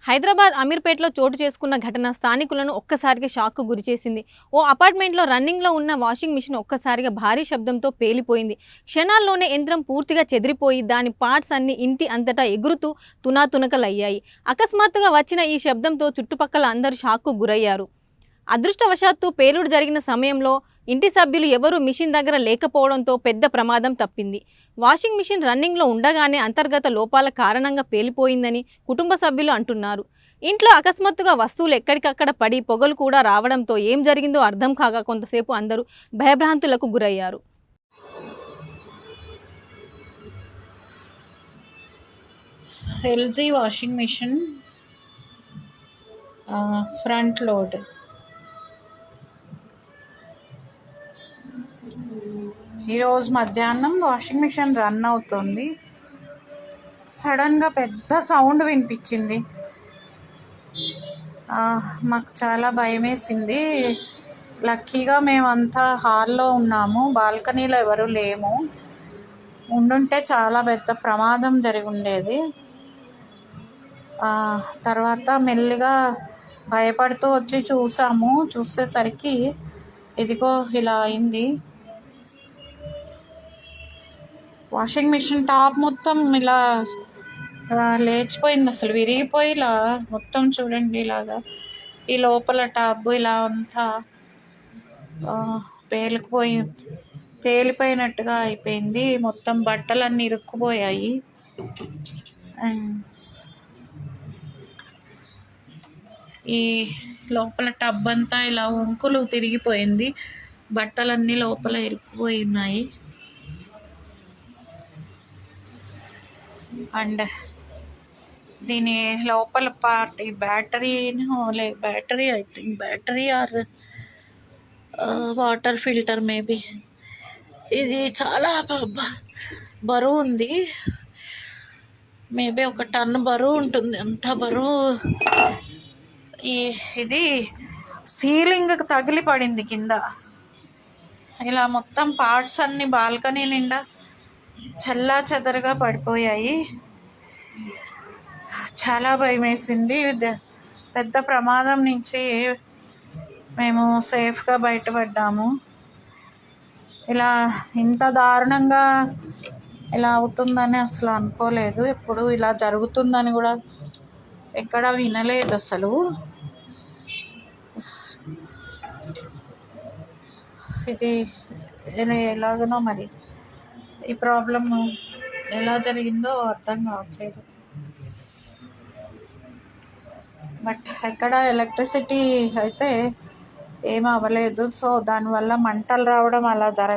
హైదరాబాద్ అమీర్పేటలో చోటు చేసుకున్న ఘటన స్థానికులను ఒక్కసారిగా షాక్కు గురిచేసింది. ఓ అపార్ట్మెంట్లో రన్నింగ్లో ఉన్న వాషింగ్ మిషన్ ఒక్కసారిగా భారీ శబ్దంతో పేలిపోయింది. క్షణాల్లోనే యంత్రం పూర్తిగా చెదిరిపోయి దాని పార్ట్స్ అన్ని ఇంటి అంతటా ఎగురుతూ తునాతునకలయ్యాయి. అకస్మాత్తుగా వచ్చిన ఈ శబ్దంతో చుట్టుపక్కల అందరూ షాక్కు గురయ్యారు. అదృష్టవశాత్తు పేలుడు జరిగిన సమయంలో ఇంటి సభ్యులు ఎవరూ మిషన్ దగ్గర లేకపోవడంతో పెద్ద ప్రమాదం తప్పింది. వాషింగ్ మిషన్ రన్నింగ్లో ఉండగానే అంతర్గత లోపాల కారణంగా పేలిపోయిందని కుటుంబ సభ్యులు అంటున్నారు. ఇంట్లో అకస్మాత్తుగా వస్తువులు ఎక్కడికక్కడ పడి పొగలు కూడా రావడంతో ఏం జరిగిందో అర్థం కాక కొంతసేపు అందరూ భయభ్రాంతులకు గురయ్యారు. LG washing machine front load. ఈరోజు మధ్యాహ్నం వాషింగ్ మిషన్ రన్ అవుతుంది. సడన్గా పెద్ద సౌండ్ వినిపించింది. మాకు చాలా భయం వేసింది. లక్కీగా మేమంతా హాల్లో ఉన్నాము, బాల్కనీలో ఎవరు లేము. ఉండుంటే చాలా పెద్ద ప్రమాదం జరిగి ఉండేది. తర్వాత మెల్లిగా భయపడుతూ వచ్చి చూసేసరికి ఇదిగో ఇలా అయింది. వాషింగ్ మిషన్ టాప్ మొత్తం ఇలా లేచిపోయింది, అసలు విరిగిపోయి ఇలా మొత్తం చూడండి, ఇలాగా ఈ లోపల టాప్ ఇలా అంతా పేలిపోయినట్టుగా అయిపోయింది. మొత్తం బట్టలన్నీ ఇరుక్కుపోయాయి. అండ్ ఈ లోపల టబ్ అంతా ఇలా వంకులు తిరిగిపోయింది, బట్టలన్నీ లోపల ఇరుక్కుపోయి ఉన్నాయి. అండ్ దీని లోపల పార్ట్ ఈ battery I think battery or water filter maybe. ఇది చాలా బరువు ఉంది, మేబీ 1 టన్ బరువు ఉంటుంది. అంత బరువు. ఇది సీలింగ్కి తగిలి పడింది కింద. ఇలా మొత్తం పార్ట్స్ అన్ని బాల్కనీ నిండా చల్లా చెదరగా పడిపోయాయి. చాలా భయం వేసింది. పెద్ద ప్రమాదం నుంచి మేము సేఫ్గా బయటపడ్డాము. ఇలా ఇంత దారుణంగా ఇలా అవుతుందని అసలు అనుకోలేదు. ఎప్పుడు ఇలా జరుగుతుందని కూడా ఎక్కడ వినలేదు అసలు. ఇది ఎలాగనో మరి ఈ ప్రాబ్లం ఎలా జరిగిందో అర్థం కావట్లేదు. బట్ ఎక్కడ ఎలక్ట్రిసిటీ అయితే ఏం అవ్వలేదు. సో దానివల్ల మంటలు రావడం అలా